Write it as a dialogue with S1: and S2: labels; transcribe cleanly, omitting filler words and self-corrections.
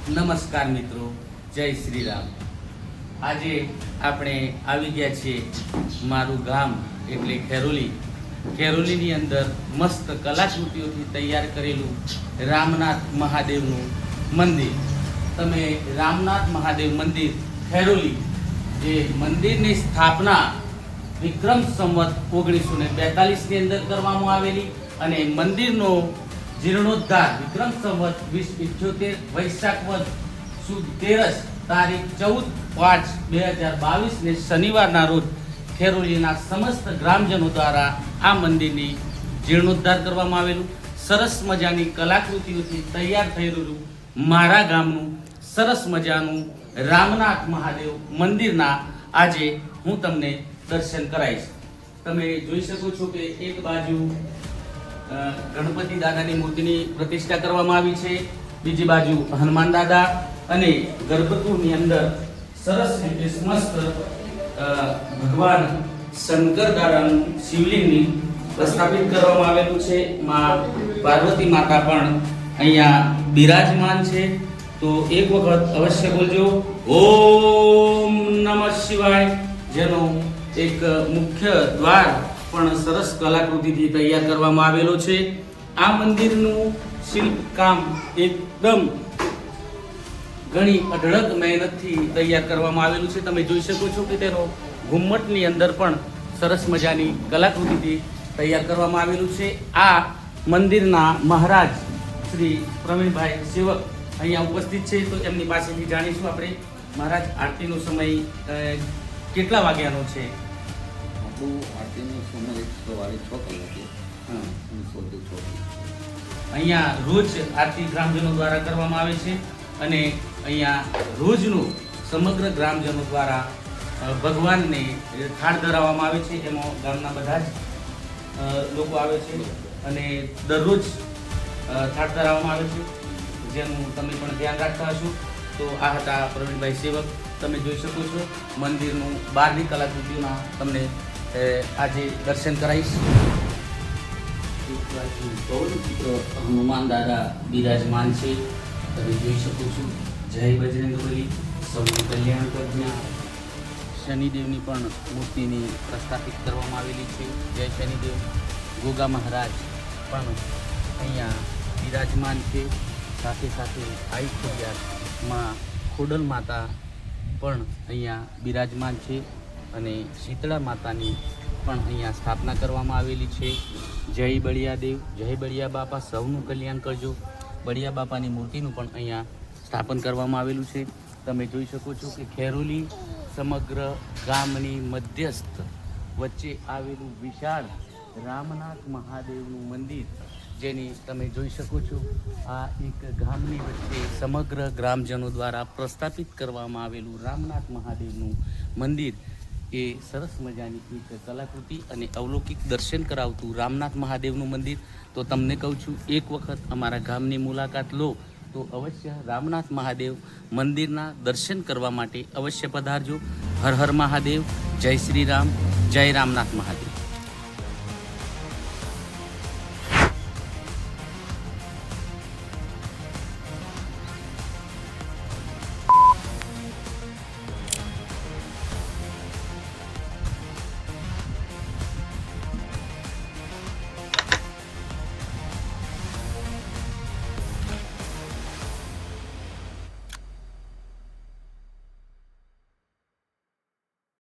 S1: નમસ્કાર મિત્રો, જય શ્રી રામ। આજે આપણે આવી ગયા છીએ મારું ગામ એટલે ખેરોલી। ખેરોલીની અંદર મસ્ત કલાકૃતિઓથી તૈયાર કરેલું રામનાથ મહાદેવનું મંદિર। તમે રામનાથ મહાદેવ મંદિર ખેરોલી, જે મંદિરની સ્થાપના વિક્રમ સંવત 1942ની અંદર કરવામાં આવેલી અને મંદિરનો જીર્ણોદ્ધાર વિક્રમ સંવત 2078 વૈશાખ વદ સુદ 13 તારીખ 14/5/2022 ને શનિવારના રોજ ખેરોલીના સમસ્ત ગ્રામજનો દ્વારા આ મંદિરની જીર્ણોદ્ધાર કરવામાં આવેલું। સરસ મજાની કલાકૃતિઓથી તૈયાર થઈ રહેલું મારા ગામનું સરસ મજાનું રામનાથ મહાદેવ મંદિરના આજે હું તમને દર્શન કરાવીશ। તમે જોઈ શકો છો કે એક બાજુ ગણપતિ દાદાની મૂર્તિની પ્રતિષ્ઠા કરવામાં આવી છે, બીજી બાજુ હનુમાન દાદા અને ગર્ભગૃહની અંદર સરસ રીતે મસ્ત ભગવાન શંકર દાદાનું શિવલિંગની સ્થાપિત કરવામાં આવેલું છે। માં પાર્વતી માતા પણ અહીંયા બિરાજમાન છે। તો એક વખત અવશ્ય બોલજો ઓમ નમઃ શિવાય, જેનો એક મુખ્ય દ્વાર પણ સરસ કલાકૃતિથી તૈયાર કરવામાં આવેલો છે। આ મંદિરનું શિલ્પકામ એકદમ ઘણી અઢળક મહેનતથી તૈયાર કરવામાં આવેલું છે। તમે જોઈ શકો છો કે તેનો ઘુમ્મટની અંદર પણ સરસ મજાની કલાકૃતિથી તૈયાર કરવામાં આવેલું છે। આ મંદિરના મહારાજ શ્રી પ્રવીણભાઈ સેવક અહીંયા ઉપસ્થિત છે, તો એમની પાસેથી જાણીશું આપણે। મહારાજ, આરતીનો સમય કેટલા વાગ્યાનો છે?
S2: આરતીનો સમય 6 કલાકે
S1: અહીંયા રોજ આરતી ગ્રામજનો દ્વારા કરવામાં આવે છે અને અહીંયા રોજનું સમગ્ર ગ્રામજનો દ્વારા ભગવાનને થાળ ધરાવવામાં આવે છે। એમાં ગામના બધા જ લોકો આવે છે અને દરરોજ થાળ ધરાવવામાં આવે છે, જેનું તમે પણ ધ્યાન રાખતા હશો। તો આ હતા પ્રવીણભાઈ સેવક। તમે જોઈ શકો છો મંદિરનું બહારની કલાકૃતિઓના તમને આજે દર્શન કરાવીશ। હનુમાન દાદા બિરાજમાન છે, તમે જોઈ શકો છો। જય બજરંગબલી, સૌનું કલ્યાણ કરજ્ઞા। શનિદેવની પણ મૂર્તિની પ્રસ્થાપિત કરવામાં આવેલી છે। જય શનિદેવ। ગોગા મહારાજ પણ અહીંયા બિરાજમાન છે, સાથે સાથે આઈ ખોડિયારમાં ખોડલ માતા પણ અહીંયા બિરાજમાન છે અને શીતળા માતાની પણ અહીંયા સ્થાપના કરવામાં આવેલી છે। જય બળિયા દેવ, જય બળિયા બાપા, સૌનું કલ્યાણ કરજો। બળિયા બાપાની મૂર્તિનું પણ અહીંયા સ્થાપન કરવામાં આવેલું છે। તમે જોઈ શકો છો કે ખેરોલી સમગ્ર ગામની મધ્યસ્થ વચ્ચે આવેલું વિશાળ રામનાથ મહાદેવનું મંદિર, જેની તમે જોઈ શકો છો આ એક ગામની વચ્ચે સમગ્ર ગ્રામજનો દ્વારા પ્રસ્થાપિત કરવામાં આવેલું રામનાથ મહાદેવનું મંદિર એ સરસ મજાની એક કલાકૃતિ અને અવલૌકિક દર્શન કરાવતું રામનાથ મહાદેવનું મંદિર। તો તમને કહું છું, એક વખત અમારા ગામની મુલાકાત લો તો અવશ્ય રામનાથ મહાદેવ મંદિરના દર્શન કરવા માટે અવશ્ય પધારજો। હર હર મહાદેવ, જય શ્રી રામ, જય રામનાથ મહાદેવ।